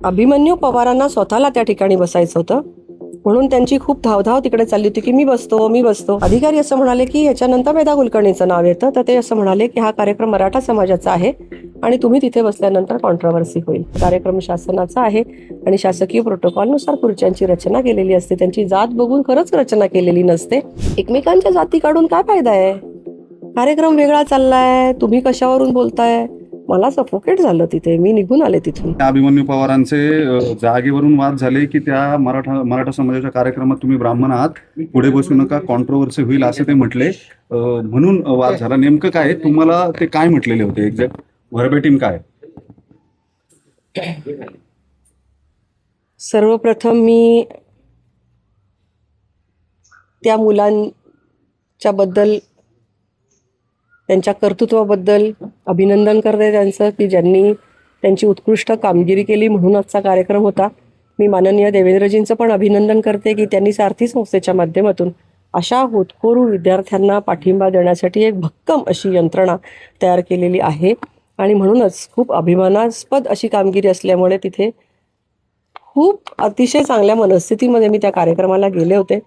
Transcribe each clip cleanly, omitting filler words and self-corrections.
अभिमन्यू पवारांना स्वतःला त्या ठिकाणी बसायचं होतं, म्हणून त्यांची खूप धावधाव तिकडे चालली होती की मी बसतो. अधिकारी असं म्हणाले की ह्याच्यानंतर मेधा कुलकर्णीचं नाव येतं, तर ते असं म्हणाले की हा कार्यक्रम मराठा समाजाचा आहे आणि तुम्ही तिथे बसल्यानंतर कॉन्ट्रोवर्सी होईल. कार्यक्रम शासनाचा आहे आणि शासकीय प्रोटोकॉलनुसार खुर्च्यांची रचना केलेली असते. त्यांची जात बघून खरंच रचना केलेली नसते. एकमेकांच्या जाती काढून काय फायदा आहे? कार्यक्रम वेगळा चाललाय, तुम्ही कशावरून बोलताय? मला सफोकेट झालं तिथे, मी निघून आले तिथून. त्या अभिमन्यू पवारांचे जागेवरून वाद झाले की त्या मराठा समाजाच्या कार्यक्रमात तुम्ही ब्राह्मण आहात, पुढे बसू नका, कॉन्ट्रोवर्सी होईल असे ते म्हटले, म्हणून वाद झाला. नेमकं काय, तुम्हाला ते काय म्हटलेले होते एक्झॅक्ट व्हर्बेटिम काय? सर्वप्रथम मी त्या मुलांच्या बद्दल, त्यांच्या कर्तृत्वाबद्दल अभिनंदन करते त्यांचं की ज्यांनी त्यांची उत्कृष्ट कामगिरी केली, म्हणून आजचा कार्यक्रम होता. मी माननीय देवेंद्रजींचं पण अभिनंदन करते की त्यांनी सारथी संस्थेच्या माध्यमातून अशा होतकरू विद्यार्थ्यांना पाठिंबा देण्यासाठी एक भक्कम अशी यंत्रणा तयार केलेली आहे आणि म्हणूनच खूप अभिमानास्पद अशी कामगिरी असल्यामुळे तिथे खूप अतिशय चांगल्या मनस्थितीमध्ये मी त्या कार्यक्रमाला गेले होते.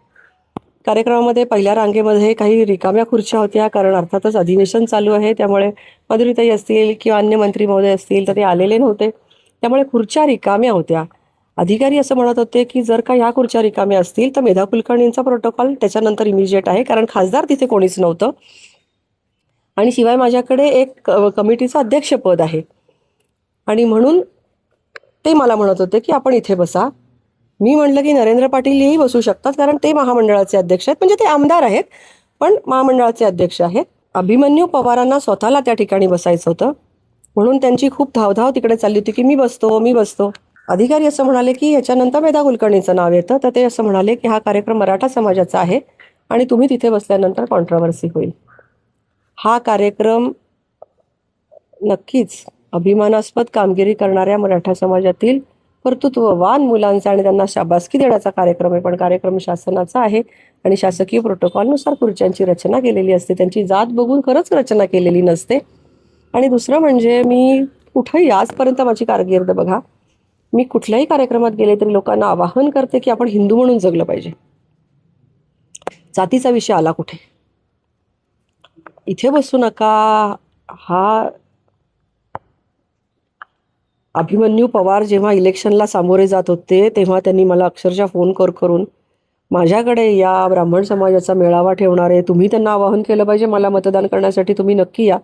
कार्यक्रमामध्ये पहिल्या रांगेमध्ये काही रिकाम्या खुर्च्या होत्या, कारण अर्थातच अधिवेशन चालू आहे, त्यामुळे माधुरीताई असतील किंवा अन्य मंत्री महोदय असतील तर ते आलेले नव्हते, त्यामुळे खुर्च्या रिकाम्या होत्या. अधिकारी असं म्हणत होते की जर का ह्या खुर्च्या रिकाम्या असतील तर मेधा कुलकर्णींचा प्रोटोकॉल त्याच्यानंतर इमिजिएट आहे, कारण खासदार तिथे कोणीच नव्हतं आणि शिवाय माझ्याकडे एक कमिटीचं अध्यक्षपद आहे आणि म्हणून ते मला म्हणत होते की आपण इथे बसा. मी म्हटलं की नरेंद्र पाटील हेही बसू शकतात, कारण ते महामंडळाचे अध्यक्ष आहेत, म्हणजे ते आमदार आहेत पण महामंडळाचे अध्यक्ष आहेत. अभिमन्यू पवारांना स्वतःला त्या ठिकाणी बसायचं होतं, म्हणून त्यांची खूप धावधाव तिकडे चालली होती की मी बसतो. अधिकारी असं म्हणाले की ह्याच्यानंतर मेधा कुलकर्णीचं नाव येतं, तर ते असं म्हणाले की हा कार्यक्रम मराठा समाजाचा आहे आणि तुम्ही तिथे बसल्यानंतर कॉन्ट्रोवर्सी होईल. हा कार्यक्रम नक्कीच अभिमानास्पद कामगिरी करणाऱ्या मराठा समाजातील कर्तृत्ववान मुलांचा आणि त्यांना शाबासकी देण्याचा कार्यक्रम आहे, पण कार्यक्रम शासनाचा आहे आणि शासकीय प्रोटोकॉलनुसार खुर्च्यांची रचना केलेली असते. त्यांची जात बघून खरंच रचना केलेली नसते. आणि दुसरं म्हणजे मी कुठंही आजपर्यंत माझी कारकीर्द बघा, मी कुठल्याही कार्यक्रमात गेले तरी लोकांना आवाहन करते की आपण हिंदू म्हणून जगलं पाहिजे. जातीचा विषय आला कुठे? इथे बसू नका. हा अभिमन्यू पवार जेव्हा इलेक्शनला सामोरे जात होते तेव्हा त्यांनी मला अक्षरशः फोन करून माझ्याकडे या, ब्राह्मण समाजाचा मेळावा ठेवणार आहे, तुम्ही त्यांना आवाहन केलं पाहिजे मला मतदान करण्यासाठी, तुम्ही नक्की या.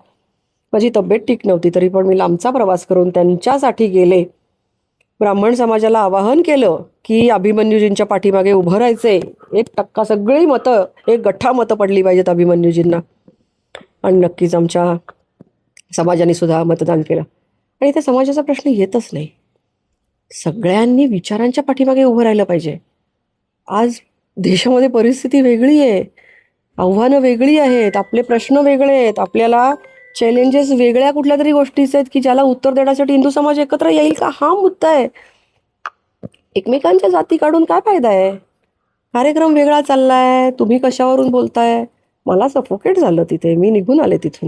माझी तब्येत ठीक नव्हती तरी पण मी लांबचा प्रवास करून त्यांच्यासाठी गेले. ब्राह्मण समाजाला आवाहन केलं की अभिमन्यूजींच्या पाठीमागे उभं राहायचंय. 1% सगळी मतं, एक गठ्ठा मतं पडली पाहिजेत अभिमन्यूजींना, आणि नक्कीच आमच्या समाजाने सुद्धा मतदान केलं. आणि त्या समाजाचा प्रश्न येतच नाही. सगळ्यांनी विचारांच्या पाठीमागे उभं राहिलं पाहिजे. आज देशामध्ये परिस्थिती वेगळी आहे, आव्हानं वेगळी आहेत, आपले प्रश्न वेगळे आहेत, आपल्याला चॅलेंजेस वेगळ्या कुठल्या तरी गोष्टीचे आहेत की ज्याला उत्तर देण्यासाठी हिंदू समाज एकत्र येईल का, हा मुद्दा आहे. एकमेकांच्या जाती काढून काय फायदा आहे? कार्यक्रम वेगळा चाललाय, तुम्ही कशावरून बोलताय? मला सफोकेट झालं तिथे, मी निघून आले तिथून.